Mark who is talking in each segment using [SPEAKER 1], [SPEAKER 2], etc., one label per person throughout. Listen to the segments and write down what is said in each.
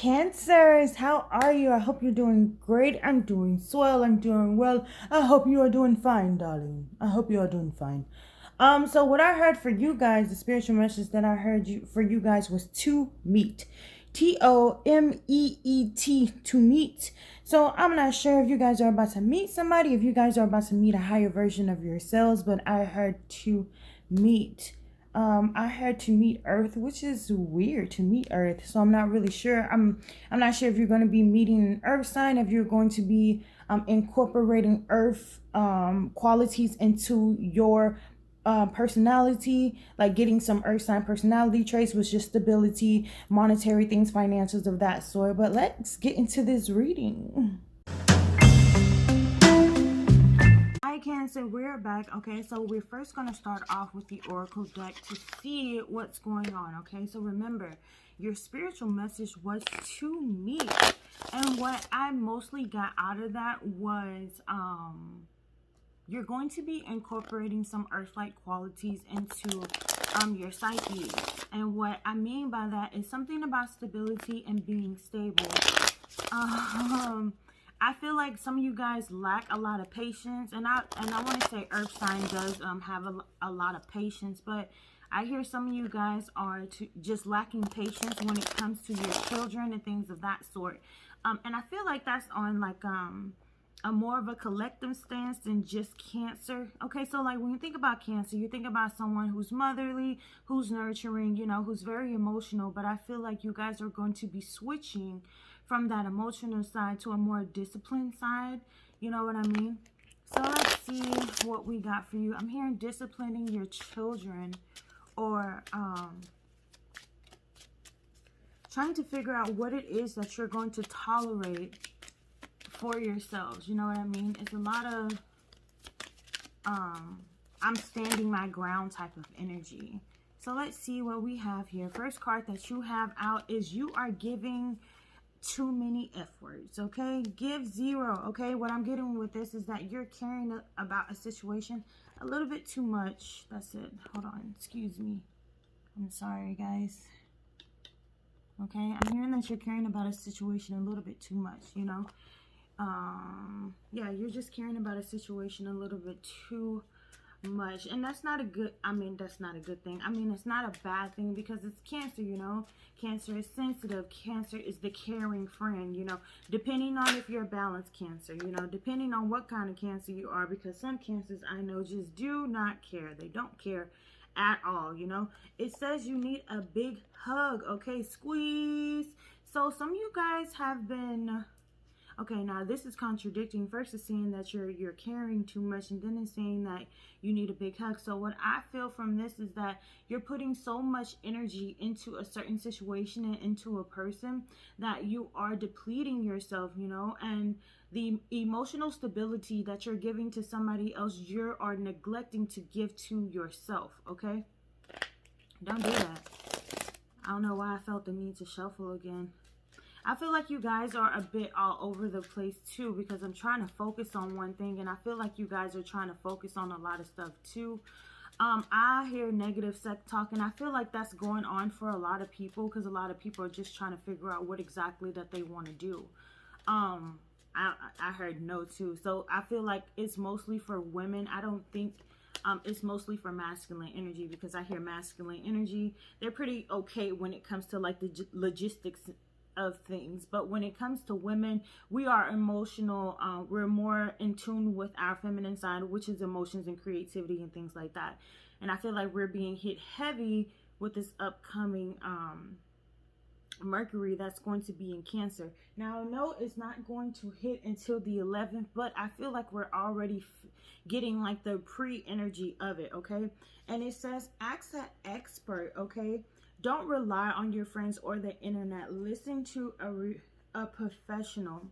[SPEAKER 1] Cancers, how are you? I hope you're doing great. I'm doing swell. I'm doing well. I hope you are doing fine, darling. I hope you are doing fine. So what I heard for you guys, the spiritual message that I heard you for you guys was to meet. TOMEET, to meet. So I'm not sure if you guys are about to meet somebody, if you guys are about to meet a higher version of yourselves, but I heard to meet. I had to meet Earth, which is weird to meet Earth. So I'm not really sure. I'm not sure if you're going to be meeting an Earth sign, if you're going to be incorporating Earth qualities into your personality, like getting some Earth sign personality traits, with just stability, monetary things, financials of that sort. But let's get into this reading. Hi Cancer, we're back. Okay, so we're first going to start off with the Oracle deck to see what's going on. Okay, so remember, your spiritual message was to me, and what I mostly got out of that was you're going to be incorporating some earth-like qualities into your psyche. And what I mean by that is something about stability and being stable. I feel like some of you guys lack a lot of patience, and I want to say Earth sign does have a lot of patience, but I hear some of you guys are just lacking patience when it comes to your children and things of that sort. And I feel like that's on like a more of a collective stance than just Cancer. Okay, so like when you think about Cancer, you think about someone who's motherly, who's nurturing, you know, who's very emotional. But I feel like you guys are going to be switching from that emotional side to a more disciplined side. You know what I mean? So let's see what we got for you. I'm hearing disciplining your children, or trying to figure out what it is that you're going to tolerate for yourselves. You know what I mean? It's a lot of I'm standing my ground type of energy. So let's see what we have here. First card that you have out is you are giving too many F words. Okay, give zero. Okay, what I'm getting with this is that you're caring about a situation a little bit too much. That's it. Hold on, excuse me, I'm sorry guys. Okay, I'm hearing that you're caring about a situation a little bit too much, you know. Yeah, you're just caring about a situation a little bit too much, and that's not a good, that's not a good thing. It's not a bad thing, because it's Cancer, you know. Cancer is sensitive. Cancer is the caring friend, you know, depending on if you're a balanced Cancer, you know, depending on what kind of Cancer you are, because some Cancers I know just do not care. They don't care at all, you know. It says you need a big hug. Okay, squeeze. So some of you guys have been, okay, now this is contradicting. First it's saying that you're caring too much, and then it's saying that you need a big hug. So what I feel from this is that you're putting so much energy into a certain situation and into a person that you are depleting yourself, you know, and the emotional stability that you're giving to somebody else, you are neglecting to give to yourself. Okay, don't do that. I don't know why I felt the need to shuffle again. I feel like you guys are a bit all over the place too, because I'm trying to focus on one thing, and I feel like you guys are trying to focus on a lot of stuff too. I hear negative sex talk, and I feel like that's going on for a lot of people, because a lot of people are just trying to figure out what exactly that they want to do. I heard no too, so I feel like it's mostly for women. I don't think it's mostly for masculine energy, because I hear masculine energy, they're pretty okay when it comes to like the logistics of things, but when it comes to women, we are emotional. We're more in tune with our feminine side, which is emotions and creativity and things like that. And I feel like we're being hit heavy with this upcoming Mercury that's going to be in Cancer. Now, no, it's not going to hit until the 11th, but I feel like we're already getting like the pre-energy of it. Okay, and it says ask an expert. Okay, don't rely on your friends or the internet. Listen to a professional.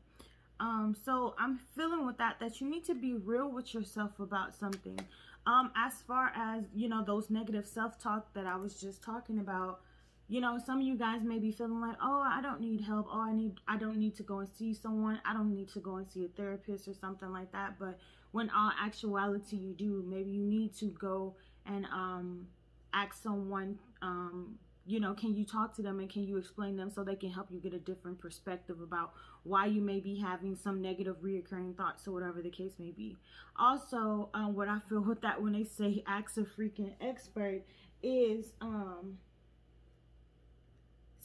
[SPEAKER 1] So I'm feeling with that you need to be real with yourself about something. As far as, you know, those negative self-talk that I was just talking about, you know, some of you guys may be feeling like, oh, I don't need help. Oh, I don't need to go and see someone. I don't need to go and see a therapist or something like that. But when all actuality you do, maybe you need to go and ask someone you know, can you talk to them and can you explain them so they can help you get a different perspective about why you may be having some negative reoccurring thoughts or whatever the case may be. Also, what I feel with that when they say ask a freaking expert is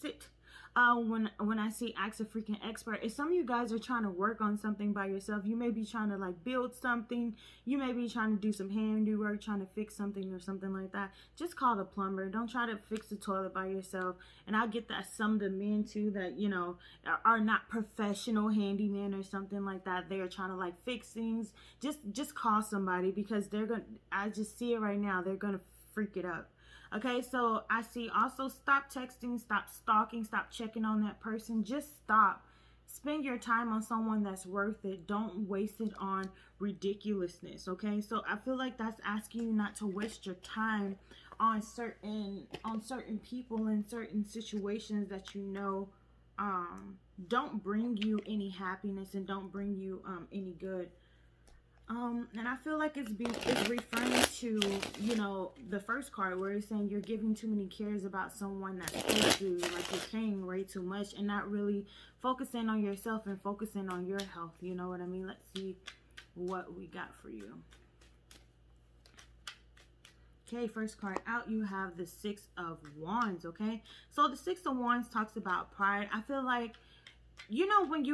[SPEAKER 1] sit. When I say ask a freaking expert, if some of you guys are trying to work on something by yourself, you may be trying to like build something, you may be trying to do some handiwork, trying to fix something or something like that, just call the plumber. Don't try to fix the toilet by yourself. And I get that some of the men too that, you know, are not professional handymen or something like that. They're trying to like fix things. Just call somebody, because they're gonna, I just see it right now, they're gonna freak it up. Okay, so I see also stop texting, stop stalking, stop checking on that person. Just stop. Spend your time on someone that's worth it. Don't waste it on ridiculousness, okay? So I feel like that's asking you not to waste your time on certain people in certain situations that you know don't bring you any happiness and don't bring you any good. And I feel like it's referring to, you know, the first card where it's saying you're giving too many cares about someone that's close to you, like you're caring way too much and not really focusing on yourself and focusing on your health. You know what I mean? Let's see what we got for you. Okay, first card out, you have the Six of Wands, okay? So the Six of Wands talks about pride. I feel like, you know, when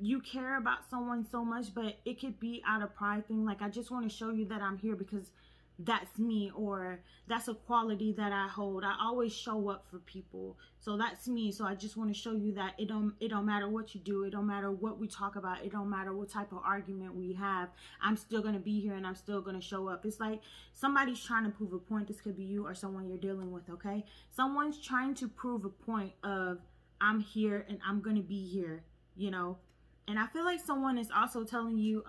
[SPEAKER 1] you care about someone so much, but it could be out of pride thing, like I just want to show you that I'm here because that's me, or that's a quality that I hold. I always show up for people, so that's me. So I just want to show you that it don't matter what you do, it don't matter what we talk about, it don't matter what type of argument we have, I'm still gonna be here and I'm still gonna show up. It's like somebody's trying to prove a point. This could be you or someone you're dealing with, okay? Someone's trying to prove a point of I'm here and I'm gonna be here, you know. And I feel like someone is also telling you,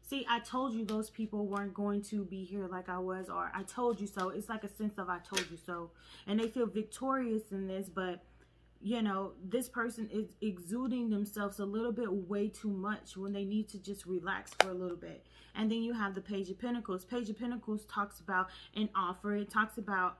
[SPEAKER 1] see, I told you those people weren't going to be here like I was, or I told you so. It's like a sense of I told you so. And they feel victorious in this, but, you know, this person is exuding themselves a little bit way too much when they need to just relax for a little bit. And then you have the Page of Pentacles. Page of Pentacles talks about an offer. It talks about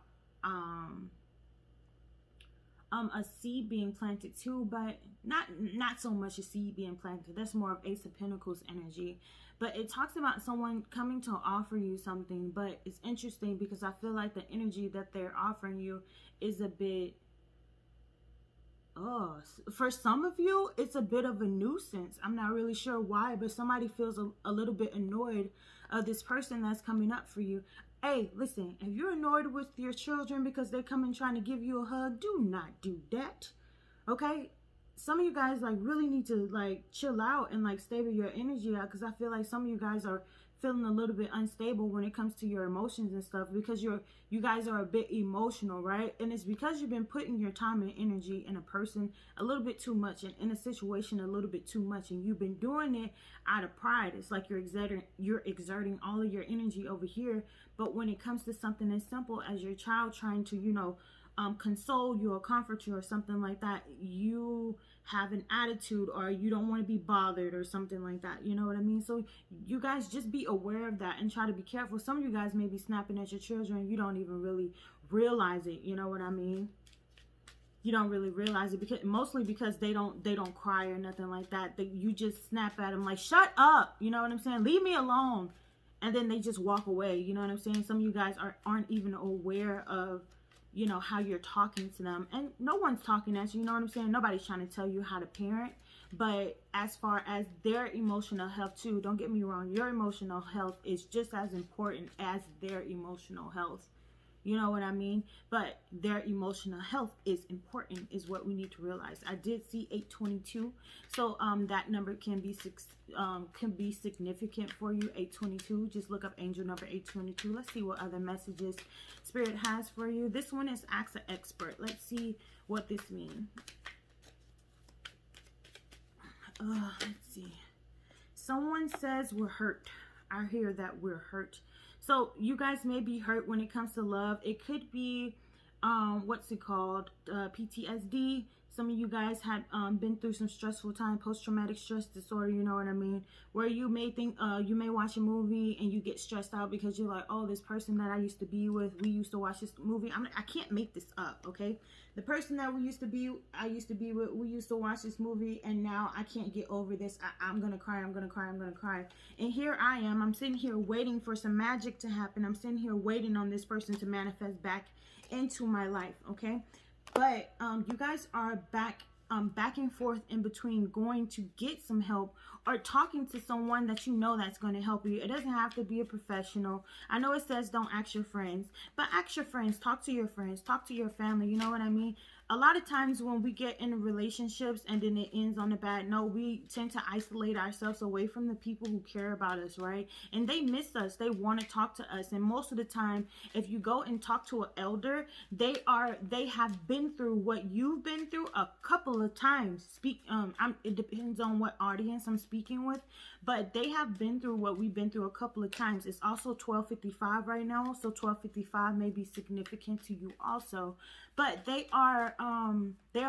[SPEAKER 1] a seed being planted too, but not so much a seed being planted. That's more of Ace of Pentacles energy. But it talks about someone coming to offer you something. But it's interesting because I feel like the energy that they're offering you is a bit, for some of you, it's a bit of a nuisance. I'm not really sure why, but somebody feels a little bit annoyed of this person that's coming up for you. Hey, listen, if you're annoyed with your children because they're coming trying to give you a hug, do not do that, okay? Some of you guys like really need to like chill out and like stable your energy out, because I feel like some of you guys are feeling a little bit unstable when it comes to your emotions and stuff, because you guys are a bit emotional, right? And it's because you've been putting your time and energy in a person a little bit too much, and in a situation a little bit too much, and you've been doing it out of pride. It's like you're exerting all of your energy over here, but when it comes to something as simple as your child trying to, you know, console you or comfort you or something like that, you have an attitude or you don't want to be bothered or something like that. You know what I mean? So you guys just be aware of that and try to be careful. Some of you guys may be snapping at your children and you don't even really realize it. You know what I mean? You don't really realize it, because mostly because they don't cry or nothing like that. You just snap at them like, shut up. You know what I'm saying? Leave me alone. And then they just walk away. You know what I'm saying? Some of you guys aren't even aware of, you know, how you're talking to them. And no one's talking at you, you know what I'm saying? Nobody's trying to tell you how to parent. But as far as their emotional health too, don't get me wrong, your emotional health is just as important as their emotional health. You know what I mean? But their emotional health is important, is what we need to realize. I did see 822. So that number can be significant for you, 822. Just look up angel number 822. Let's see what other messages Spirit has for you. This one is Ask an Expert. Let's see what this means. Let's see. Someone says we're hurt. I hear that we're hurt. So you guys may be hurt when it comes to love. It could be, what's it called? PTSD. Some of you guys had been through some stressful time, post-traumatic stress disorder, you know what I mean? Where you may think, you may watch a movie and you get stressed out because you're like, oh, this person that I used to be with, we used to watch this movie. I can't make this up, okay? The person that I used to be with, we used to watch this movie, and now I can't get over this. I'm gonna cry, I'm gonna cry, I'm gonna cry. And here I am, I'm sitting here waiting for some magic to happen. I'm sitting here waiting on this person to manifest back into my life, okay? But you guys are back and forth in between going to get some help or talking to someone that you know that's going to help you. It doesn't have to be a professional. I know it says don't ask your friends, but ask your friends, talk to your friends, talk to your family, you know what I mean? A lot of times when we get into relationships and then it ends on a bad note, we tend to isolate ourselves away from the people who care about us, right? And they miss us. They want to talk to us. And most of the time, if you go and talk to an elder, they have been through what you've been through a couple of times. It depends on what audience I'm speaking with, but they have been through what we've been through a couple of times. It's also 12:55 right now, so 12:55 may be significant to you also. But they are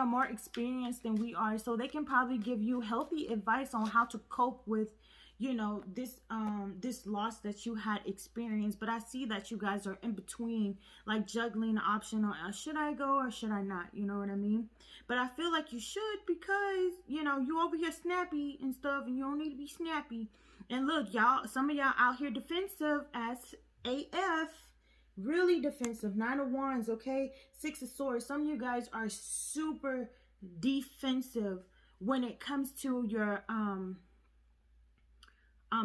[SPEAKER 1] more experienced than we are, so they can probably give you healthy advice on how to cope with, you know, this loss that you had experienced. But I see that you guys are in between, like juggling the option on should I go or should I not, you know what I mean? But I feel like you should, because, you know, you over here snappy and stuff, and you don't need to be snappy. And look, y'all, some of y'all out here defensive as AF. Really defensive. 9 of Wands, okay? 6 of Swords. Some of you guys are super defensive when it comes to your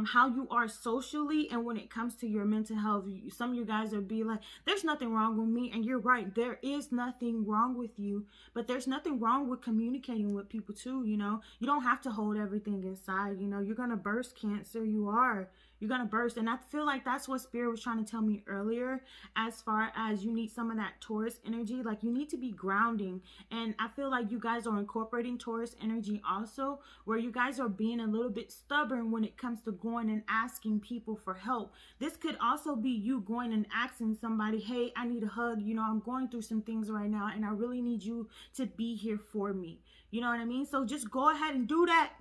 [SPEAKER 1] how you are socially, and when it comes to your mental health. Some of you guys will be like, there's nothing wrong with me, and you're right, there is nothing wrong with you, but there's nothing wrong with communicating with people too, you know? You don't have to hold everything inside, you know? You're gonna burst, Cancer. You're gonna burst. And I feel like that's what Spirit was trying to tell me earlier, as far as you need some of that Taurus energy. Like, you need to be grounding, and I feel like you guys are incorporating Taurus energy also, where you guys are being a little bit stubborn when it comes to going and asking people for help. This could also be you going and asking somebody, hey, I need a hug, you know, I'm going through some things right now, and I really need you to be here for me, you know what I mean? So just go ahead and do that.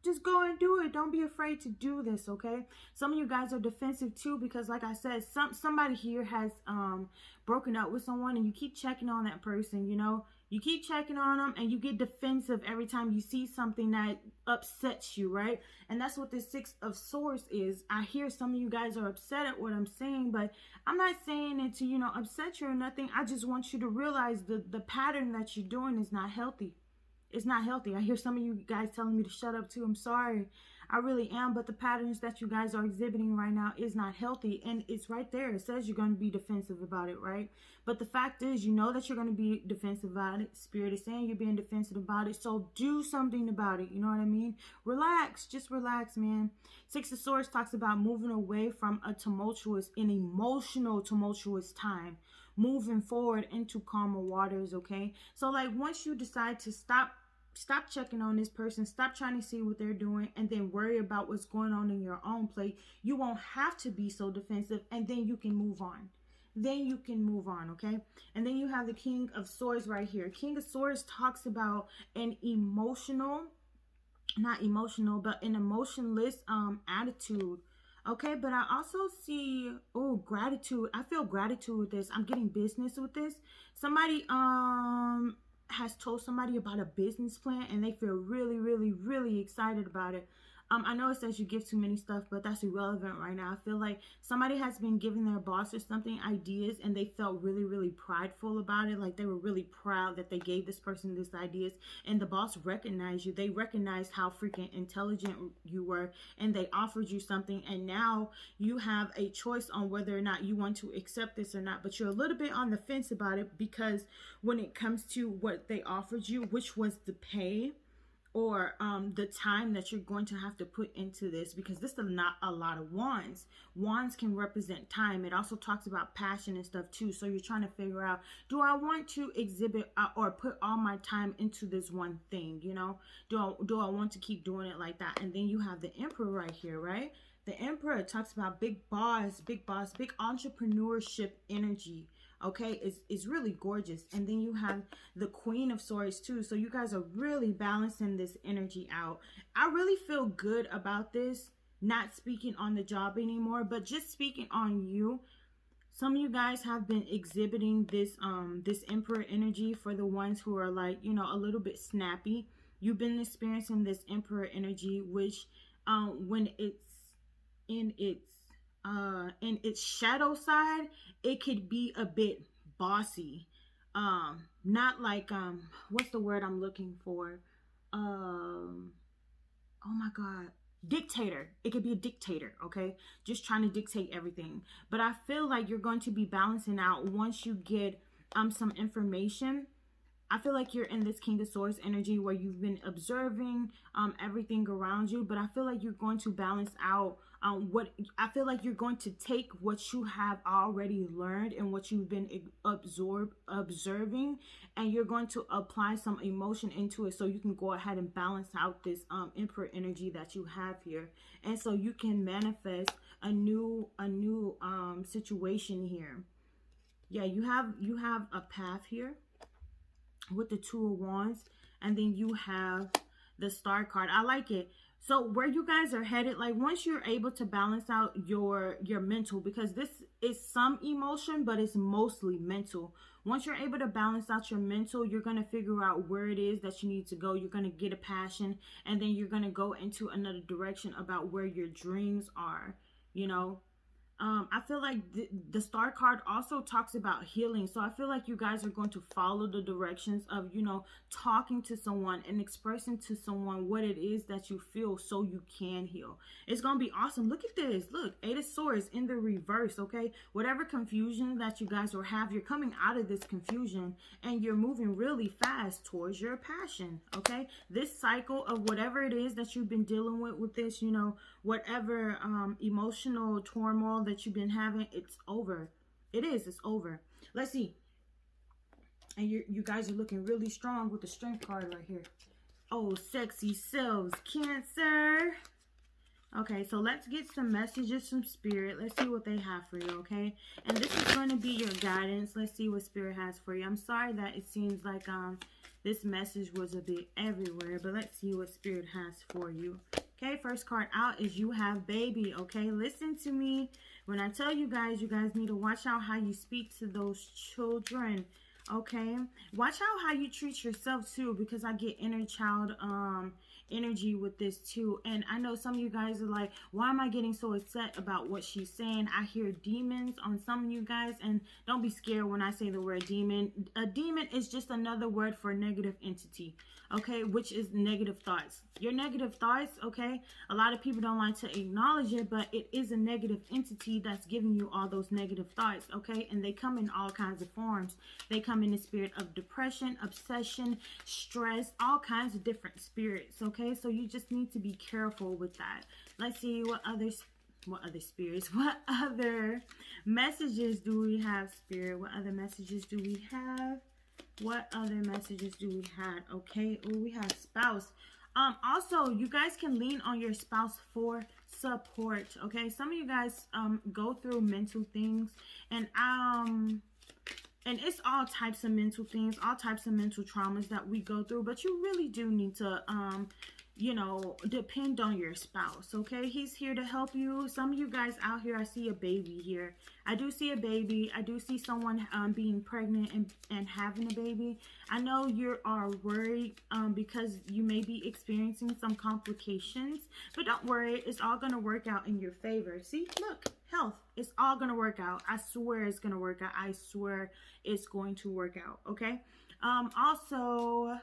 [SPEAKER 1] Just go and do it. Don't be afraid to do this, okay? Some of you guys are defensive too, because like I said, somebody here has broken up with someone, and you keep checking on that person, you know? You keep checking on them, and you get defensive every time you see something that upsets you, right? And that's what this 6 of Swords is. I hear some of you guys are upset at what I'm saying, but I'm not saying it to, you know, upset you or nothing. I just want you to realize the pattern that you're doing is not healthy. It's not healthy. I hear some of you guys telling me to shut up too. I'm sorry. I really am. But the patterns that you guys are exhibiting right now is not healthy. And it's right there. It says you're going to be defensive about it, right? But the fact is, you know that you're going to be defensive about it. Spirit is saying you're being defensive about it. So do something about it. You know what I mean? Relax. Just relax, man. 6 of Swords talks about moving away from a tumultuous and emotional tumultuous time. Moving forward into calmer waters, okay? So like, once you decide to stop checking on this person, stop trying to see what they're doing, and then worry about what's going on in your own plate, you won't have to be so defensive, and then you can move on. Okay? And then you have the King of Swords right here. King of Swords talks about an not emotional, but an emotionless attitude. Okay, but I also see, oh, gratitude. I feel gratitude with this. I'm getting business with this. Somebody has told somebody about a business plan, and they feel really, really, really excited about it. I know it says you give too many stuff, but that's irrelevant right now. I feel like somebody has been giving their boss or something ideas, and they felt really, really prideful about it. Like, they were really proud that they gave this person this ideas, and the boss recognized you. They recognized how freaking intelligent you were, and they offered you something, and now you have a choice on whether or not you want to accept this or not. But you're a little bit on the fence about it, because when it comes to what they offered you, which was the pay, or the time that you're going to have to put into this, because this is not a lot of wands. Wands can represent time. It also talks about passion and stuff too. So you're trying to figure out, do I want to exhibit or put all my time into this one thing? You know, do I want to keep doing it like that? And then you have the Emperor right here, right? The Emperor talks about big boss, big entrepreneurship energy. Okay, it's really gorgeous. And then you have the Queen of Swords too. So you guys are really balancing this energy out. I really feel good about this. Not speaking on the job anymore, but just speaking on you. Some of you guys have been exhibiting this this Emperor energy. For the ones who are like, you know, a little bit snappy, you've been experiencing this Emperor energy, which when it's in its shadow side, it could be a bit bossy. Not like what's the word I'm looking for? Oh my god, dictator. It could be a dictator, okay? Just trying to dictate everything. But I feel like you're going to be balancing out once you get some information. I feel like you're in this King of Swords energy where you've been observing everything around you, but I feel like you're going to balance out I feel like you're going to take what you have already learned and what you've been observing, and you're going to apply some emotion into it so you can go ahead and balance out this Emperor energy that you have here, and so you can manifest a new situation here. Yeah, you have a path here with the Two of Wands, and then you have the Star card. I like it. So where you guys are headed, like once you're able to balance out your mental, because this is some emotion, but it's mostly mental. Once you're able to balance out your mental, you're going to figure out where it is that you need to go. You're going to get a passion, and then you're going to go into another direction about where your dreams are, you know. I feel like the Star card also talks about healing. So I feel like you guys are going to follow the directions of, you know, talking to someone and expressing to someone what it is that you feel so you can heal. It's going to be awesome. Look at this. Look, Eight of Swords in the reverse, okay? Whatever confusion that you guys will have, you're coming out of this confusion and you're moving really fast towards your passion, okay? This cycle of whatever it is that you've been dealing with this, you know, whatever emotional turmoil that you've been having, it's over. It's over. Let's see. And you guys are looking really strong with the Strength card right here. Oh, sexy selves, Cancer. Okay, so let's get some messages from Spirit. Let's see what they have for you, okay? And this is going to be your guidance. Let's see what Spirit has for you. I'm sorry that it seems like this message was a bit everywhere, but let's see what Spirit has for you. Okay, first card out is you have baby, okay? Listen to me. When I tell you guys need to watch out how you speak to those children, okay? Watch out how you treat yourself too, because I get inner child energy with this too. And I know some of you guys are like, why am I getting so upset about what she's saying? I hear demons on some of you guys, and don't be scared when I say the word demon. A demon is just another word for negative entity, okay, which is negative thoughts. Your negative thoughts, okay, a lot of people don't like to acknowledge it, but it is a negative entity that's giving you all those negative thoughts, okay? And they come in all kinds of forms. They come in the spirit of depression, obsession, stress, all kinds of different spirits, okay? So you just need to be careful with that. Let's see what other spirits, what other messages do we have, Spirit? What other messages do we have? What other messages do we have? Okay, oh, we have spouse. Also, you guys can lean on your spouse for support, okay? Some of you guys go through mental things, and it's all types of mental things, all types of mental traumas that we go through, but you really do need to you know, depend on your spouse, okay? He's here to help you. Some of you guys out here, I see a baby here. I do see a baby. I do see someone being pregnant and having a baby. I know you are worried because you may be experiencing some complications, but don't worry. It's all going to work out in your favor. See, look, health. It's all going to work out. I swear it's going to work out. I swear it's going to work out, okay? Also,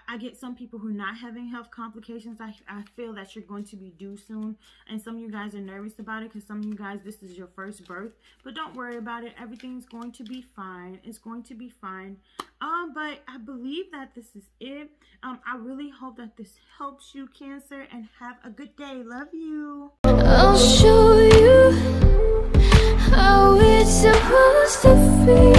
[SPEAKER 1] I get some people who are not having health complications. I feel that you're going to be due soon, and some of you guys are nervous about it because some of you guys, this is your first birth, but don't worry about it. Everything's going to be fine. It's going to be fine. But I believe that this is it. I really hope that this helps you, Cancer, and have a good day. Love you.
[SPEAKER 2] I'll show you how it's supposed to feel.